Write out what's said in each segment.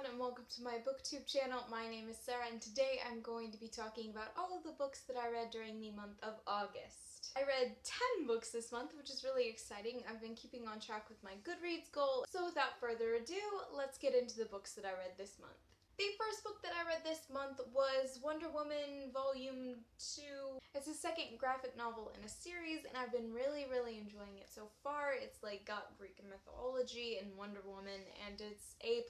everyone and welcome to my booktube channel. My name is Sarah and today I'm going to be talking about all of the books that I read during the month of August. I read 10 books this month, which is really exciting. I've been keeping on track with my Goodreads goal, so without further ado, let's get into the books that I read this month. The first book that I read this month was Wonder Woman Volume 2. It's the second graphic novel in a series and I've been really enjoying it so far. It's like got Greek mythology and Wonder Woman and it's A+.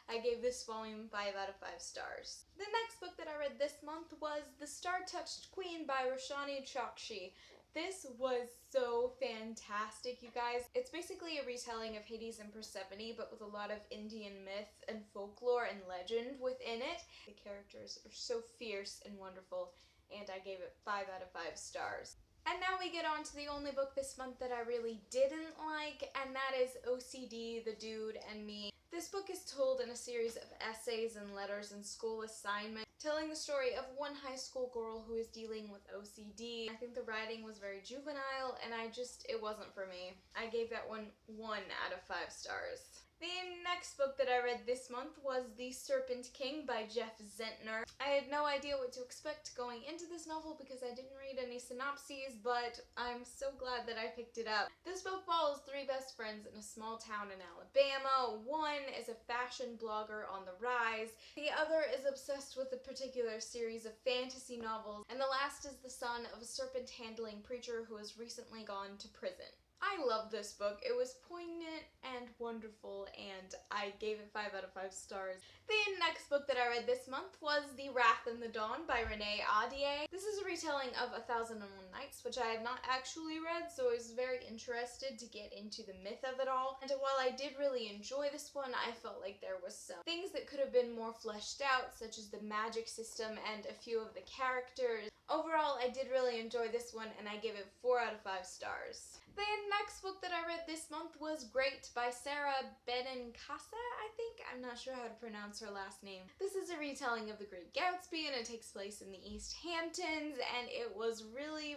I gave this volume 5 out of 5 stars. The next book that I read this month was The Star-Touched Queen by Roshani Chokshi. This was so fantastic, you guys. It's basically a retelling of Hades and Persephone, but with a lot of Indian myth and folklore and legend within it. The characters are so fierce and wonderful, and I gave it 5 out of 5 stars. And now we get on to the only book this month that I really didn't like, and that is OCD, The Dude and Me. This book is told in a series of essays and letters and school assignments, telling the story of one high school girl who is dealing with OCD. I think the writing was very juvenile and it wasn't for me. I gave that one 1 out of 5 stars. The next book that I read this month was The Serpent King by Jeff Zentner. I had no idea what to expect going into this novel because I didn't read any synopses, but I'm so glad that I picked it up. This book follows 3 best friends in a small town in Alabama. One is a fashion blogger on the rise, the other is obsessed with a particular series of fantasy novels, and the last is the son of a serpent-handling preacher who has recently gone to prison. I love this book. It was poignant and wonderful, and I gave it 5 out of 5 stars. The next book that I read this month was The Wrath and the Dawn by Renee Ahdieh. This is a retelling of 1001 Nights, which I have not actually read, so I was very interested to get into the myth of it all. And while I did really enjoy this one, I felt like there was some things that could have been more fleshed out, such as the magic system and a few of the characters. Overall, I did really enjoy this one, and I gave it 4 out of 5 stars. The next book that I read this month was Great by Sarah Benincasa, I think? I'm not sure how to pronounce her last name. This is a retelling of The Great Gatsby and it takes place in the East Hamptons and it was really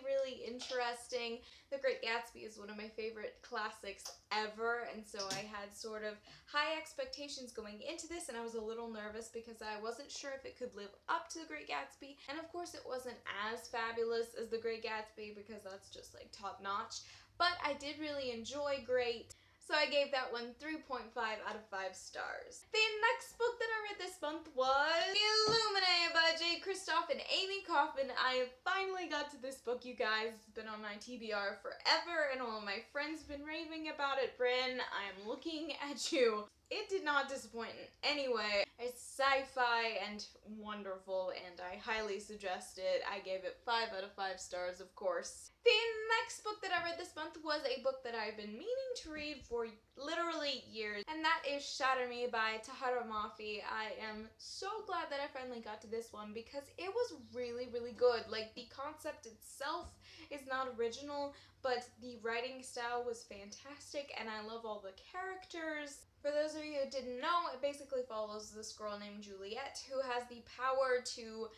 interesting. The Great Gatsby is one of my favorite classics ever, and so I had sort of high expectations going into this and I was a little nervous because I wasn't sure if it could live up to The Great Gatsby, and of course it wasn't as fabulous as The Great Gatsby because that's just like top notch. But I did really enjoy Great, so I gave that one 3.5 out of 5 stars. The next book that I read this month was Illuminated by J. Kristoff and Amy Kaufman. I finally got to this book, you guys. It's been on my TBR forever, and all of my friends have been raving about it. Bryn, I am looking at you. It did not disappoint in any way. It's sci-fi and wonderful, and I highly suggest it. I gave it 5 out of 5 stars, of course. The next book that I read this month was a book that I've been meaning to read for literally years, and that is Shatter Me by Tahereh Mafi. I am so glad that I finally got to this one because it was really good. Like, the concept itself is not original, but the writing style was fantastic, and I love all the characters. For those of you who didn't know, it basically follows this girl named Juliet who has the power to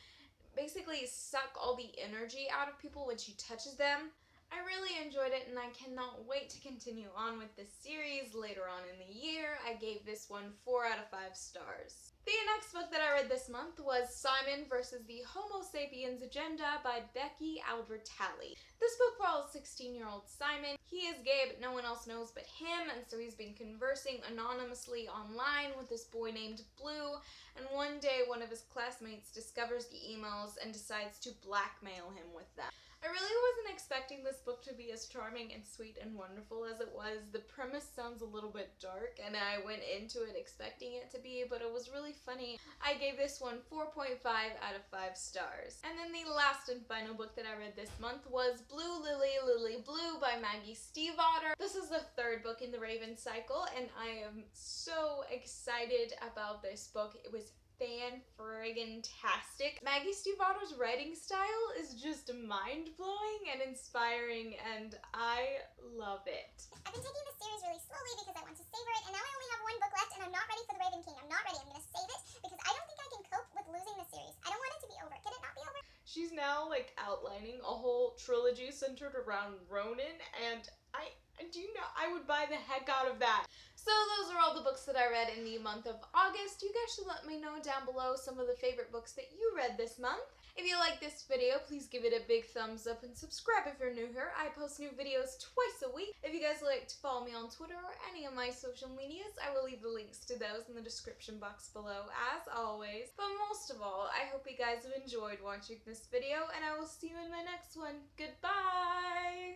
basically suck all the energy out of people when she touches them. I really enjoyed it and I cannot wait to continue on with this series later on in the year. I gave this one 4 out of 5 stars. The next book that I read this month was Simon vs. the Homo Sapiens Agenda by Becky Albertalli. This book follows 16-year-old Simon. He is gay, but no one else knows but him, and so he's been conversing anonymously online with this boy named Blue, and one day one of his classmates discovers the emails and decides to blackmail him with them. I really wasn't expecting this book to be as charming and sweet and wonderful as it was. The premise sounds a little bit dark, and I went into it expecting it to be, but it was really funny. I gave this one 4.5 out of 5 stars. And then the last and final book that I read this month was Blue Lily, Lily Blue by Maggie Stiefvater. This is the 3rd book in the Raven cycle, and I am so excited about this book. It was fan-friggin-tastic. Maggie Stiefvater's writing style is just mind-blowing and inspiring, and I love it. I've been taking this series really slowly because I want to savor it, and now I only have 1 book left, and I'm not ready for the Raven King. I'm not ready. I'm gonna save it because I don't think I can cope with losing the series. I don't want it to be over. Can it not be over? She's now, like, outlining a whole trilogy centered around Ronan, and I would buy the heck out of that. So those are all the books that I read in the month of August. You guys should let me know down below some of the favorite books that you read this month. If you like this video, please give it a big thumbs up and subscribe if you're new here. I post new videos twice a week. If you guys would like to follow me on Twitter or any of my social medias, I will leave the links to those in the description box below, as always. But most of all, I hope you guys have enjoyed watching this video, and I will see you in my next one. Goodbye!